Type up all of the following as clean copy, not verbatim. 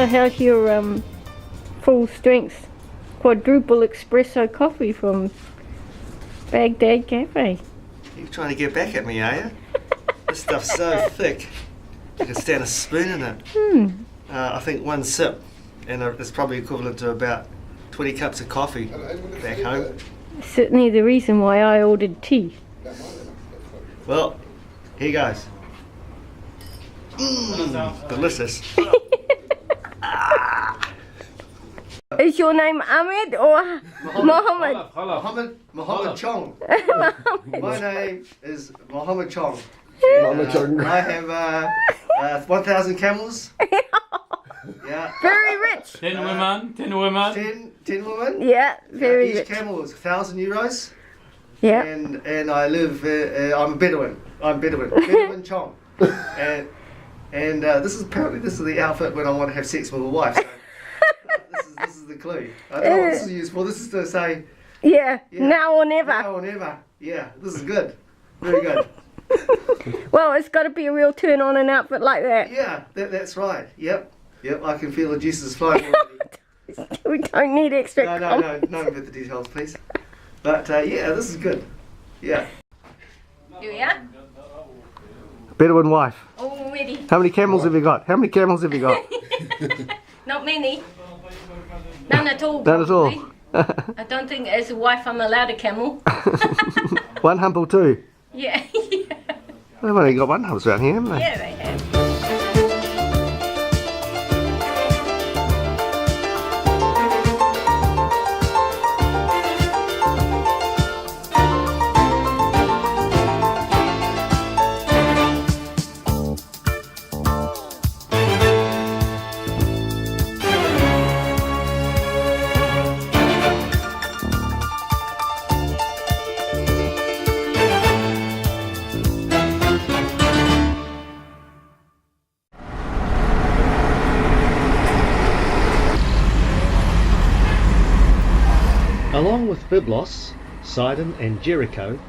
So how's your full strength quadruple espresso coffee from Baghdad Cafe? You're trying to get back at me, are you? This stuff's so thick. You can stand a spoon in it. I think one sip, and it's probably equivalent to about 20 cups of coffee back home. Certainly the reason why I ordered tea. Well, here goes. Delicious. Is your name Ahmed or Mohammed? Mohammed Chong. My name is Mohammed Chong. I have 1,000 camels. Yeah. Very rich. 10 women. 10 women. 10 women. Yeah, very Each rich. camel is 1,000 euros. Yeah. And I live. I'm a Bedouin. Bedouin Chong. And this is the outfit when I want to have sex with a wife. So this is the clue. I don't know what this is used for. This is to say. Yeah. Now or never. Now or never. Yeah. This is good. Very good. Well, it's got to be a real turn on an outfit like that. Yeah. That's right. Yep. I can feel the juices flowing already. We don't need extra. No with the details, please. But yeah, this is good. Yeah. Here we are. Bedouin wife. Already. How many camels have you got? Not many. None at all. None at all. probably. I don't think as a wife I'm allowed a camel. One hump or two? Yeah. They've only got one hump around here, haven't they? Yeah, they have. Along with Byblos, Sidon and Jericho,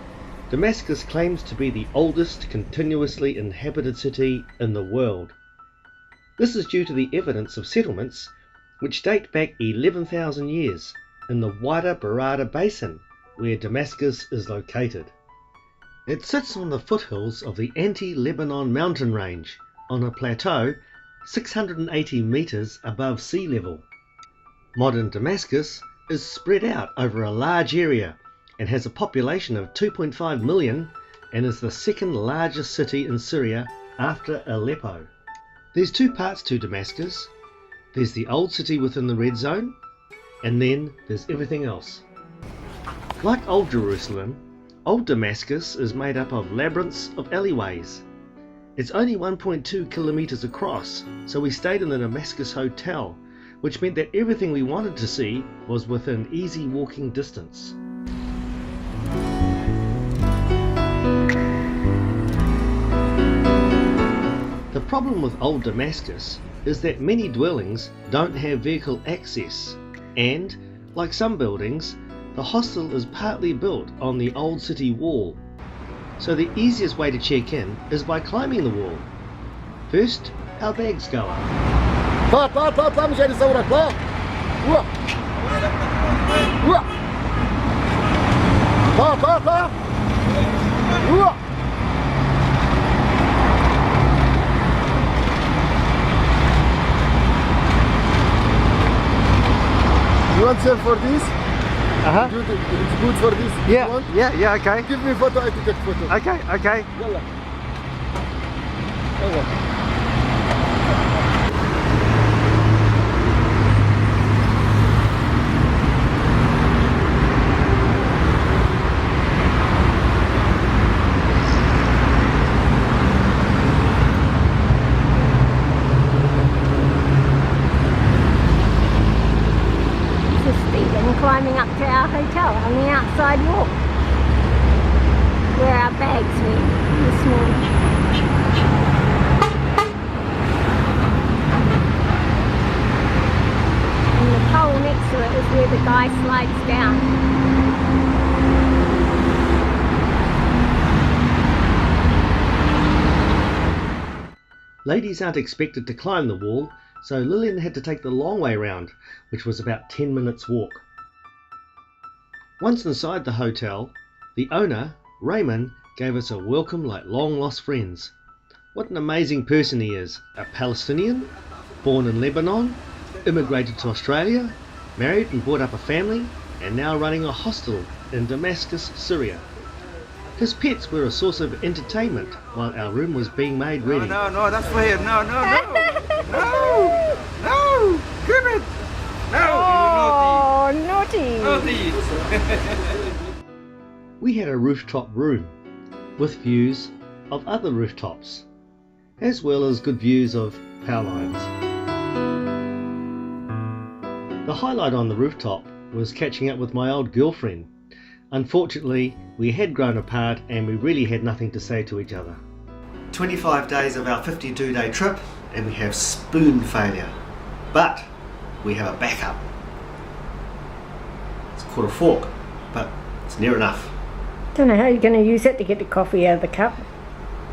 Damascus claims to be the oldest continuously inhabited city in the world. This is due to the evidence of settlements which date back 11,000 years in the wider Barada Basin where Damascus is located. It sits on the foothills of the Anti-Lebanon mountain range on a plateau 680 metres above sea level. Modern Damascus is spread out over a large area and has a population of 2.5 million and is the second largest city in Syria after Aleppo. There's two parts to Damascus. There's the old city within the red zone, and then there's everything else. Like Old Jerusalem, Old Damascus is made up of labyrinths of alleyways. It's only 1.2 kilometers across, so we stayed in the Damascus Hotel, which meant that everything we wanted to see was within easy walking distance. The problem with Old Damascus is that many dwellings don't have vehicle access, and, like some buildings, the hostel is partly built on the old city wall. So the easiest way to check in is by climbing the wall. First, our bags go up. طلع مش قادر يصورك طلع روح طلع روح You want sell for this? It's good for this. Yeah, okay. Give me photo, I take photo. Okay. يلا Climbing up to our hotel on the outside walk where our bags were this morning. And the pole next to it is where the guy slides down. Ladies aren't expected to climb the wall so Lillian had to take the long way round, which was about 10 minutes walk. Once inside the hotel, the owner, Raymond, gave us a welcome like long lost friends. What an amazing person he is, a Palestinian, born in Lebanon, immigrated to Australia, married and brought up a family, and now running a hostel in Damascus, Syria. His pets were a source of entertainment while our room was being made ready. No, that's for him. No. Give it. No, Oh, naughty. naughty. We had a rooftop room with views of other rooftops, as well as good views of power lines. The highlight on the rooftop was catching up with my old girlfriend. Unfortunately, we had grown apart and we really had nothing to say to each other. 25 days of our 52-day trip and we have spoon failure. But we have a backup. It's called a fork, but it's near enough. Don't know how you're going to use it to get the coffee out of the cup.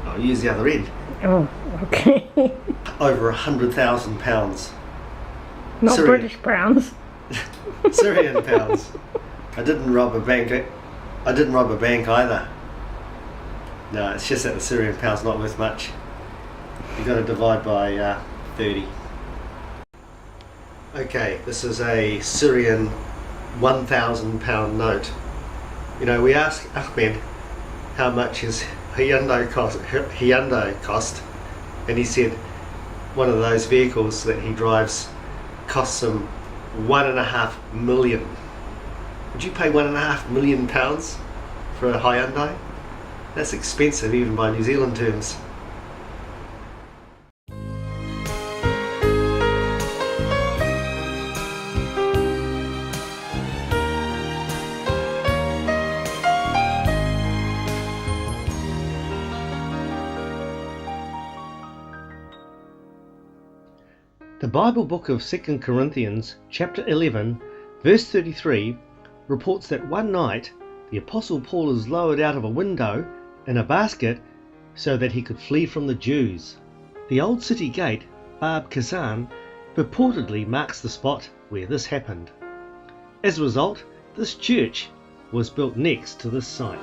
I'll use the other end. Oh, okay. Over 100,000 pounds. Not Syrian. British pounds. Syrian pounds. I didn't rob a bank either. No, it's just that the Syrian pound's not worth much. You've got to divide by 30. Okay, this is a Syrian 1,000 pound note. You know, we asked Ahmed how much his Hyundai cost, and he said one of those vehicles that he drives costs him £1.5 million. Would you pay £1.5 million for a Hyundai? That's expensive even by New Zealand terms. The Bible book of 2 Corinthians chapter 11 verse 33 reports that one night the Apostle Paul is lowered out of a window in a basket so that he could flee from the Jews. The old city gate, Bab Kazan, purportedly marks the spot where this happened. As a result, this church was built next to this site.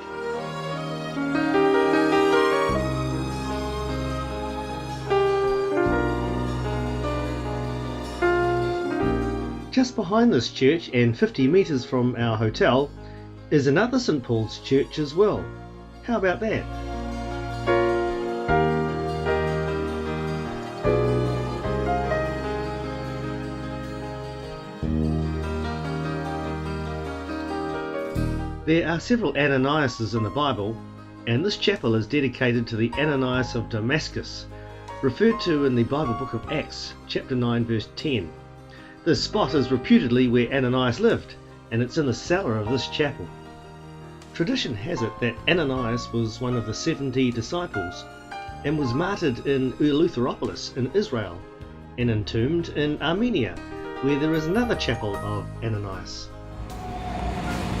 Just behind this church and 50 metres from our hotel is another St Paul's church as well. How about that? There are several Ananiases in the Bible, and this chapel is dedicated to the Ananias of Damascus, referred to in the Bible book of Acts, chapter 9 verse 10. This spot is reputedly where Ananias lived, and it's in the cellar of this chapel. Tradition has it that Ananias was one of the 70 disciples and was martyred in Eleutheropolis in Israel and entombed in Armenia, where there is another chapel of Ananias.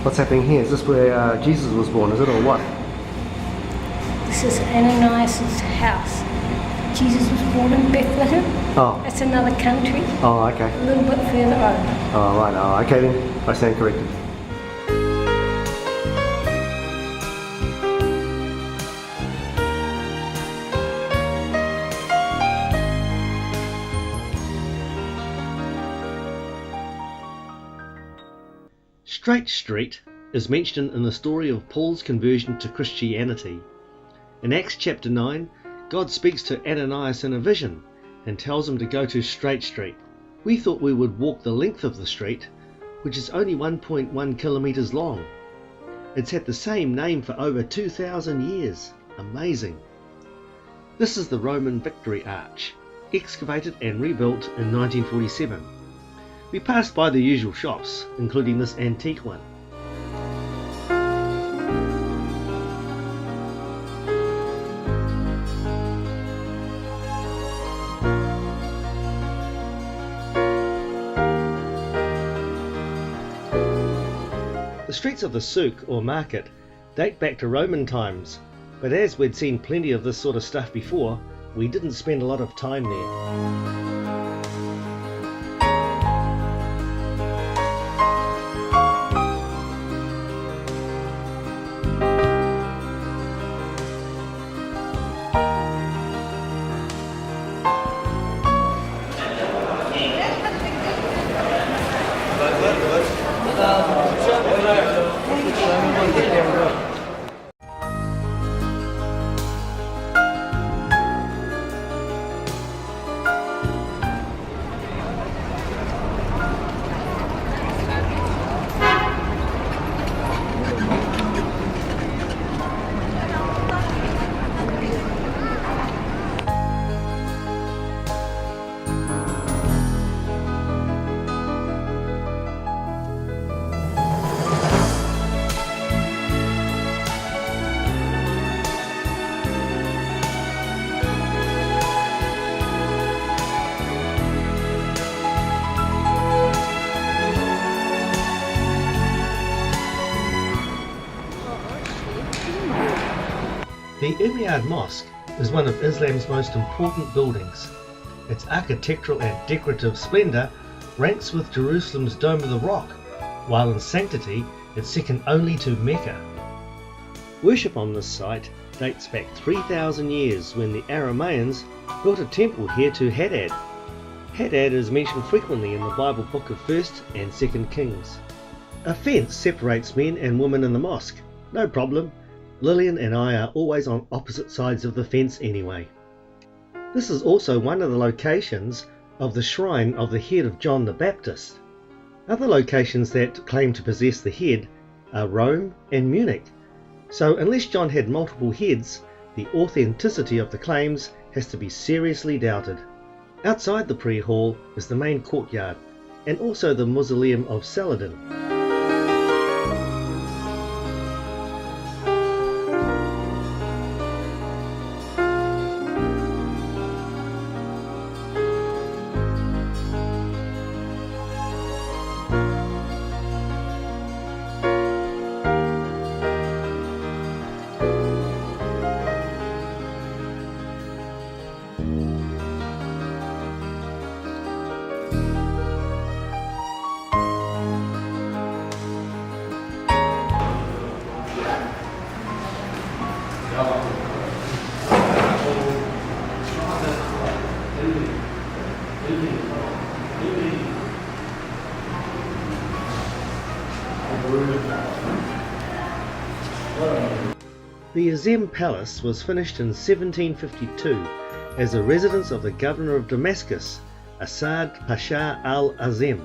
What's happening here? Is this where Jesus was born, is it, or what? This is Ananias' house. Jesus was born in Bethlehem. Oh. That's another country. Oh, okay. A little bit further over. Oh, right. Oh, okay then. I stand corrected. Straight Street is mentioned in the story of Paul's conversion to Christianity. In Acts chapter 9, God speaks to Ananias in a vision and tells him to go to Straight Street. We thought we would walk the length of the street, which is only 1.1 kilometres long. It's had the same name for over 2,000 years. Amazing. This is the Roman Victory Arch, excavated and rebuilt in 1947. We passed by the usual shops, including this antique one. The streets of the souk, or market, date back to Roman times, but as we'd seen plenty of this sort of stuff before, we didn't spend a lot of time there. The Umayyad Mosque is one of Islam's most important buildings. Its architectural and decorative splendour ranks with Jerusalem's Dome of the Rock, while in sanctity it's second only to Mecca. Worship on this site dates back 3,000 years when the Arameans built a temple here to Hadad. Hadad is mentioned frequently in the Bible book of 1st and 2nd Kings. A fence separates men and women in the mosque. No problem. Lillian and I are always on opposite sides of the fence anyway. This is also one of the locations of the shrine of the head of John the Baptist. Other locations that claim to possess the head are Rome and Munich. So unless John had multiple heads, the authenticity of the claims has to be seriously doubted. Outside the prayer hall is the main courtyard and also the mausoleum of Saladin. The Azem Palace was finished in 1752 as a residence of the governor of Damascus, Asad Pasha al-Azem.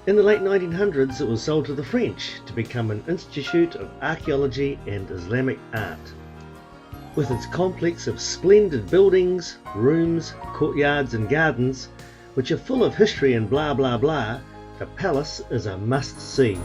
In the late 1900s it was sold to the French to become an institute of archaeology and Islamic art. With its complex of splendid buildings, rooms, courtyards and gardens, which are full of history and blah blah blah, the palace is a must-see.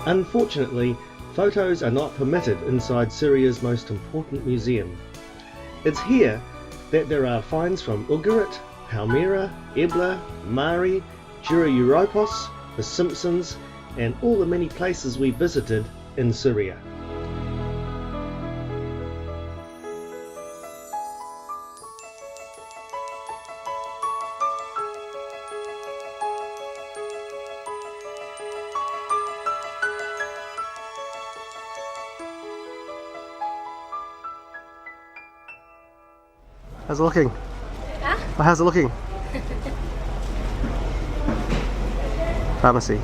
Unfortunately, photos are not permitted inside Syria's most important museum. It's here that there are finds from Ugarit, Palmyra, Ebla, Mari, Jura Europos, the Simpsons, and all the many places we visited in Syria. How's it looking? Huh? Oh, how's it looking? Pharmacy.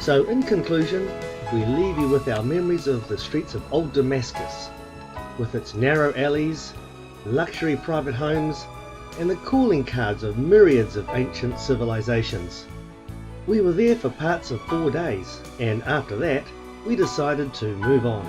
So in conclusion, we leave you with our memories of the streets of old Damascus, with its narrow alleys, luxury private homes, and the calling cards of myriads of ancient civilizations. We were there for parts of 4 days, and after that, we decided to move on.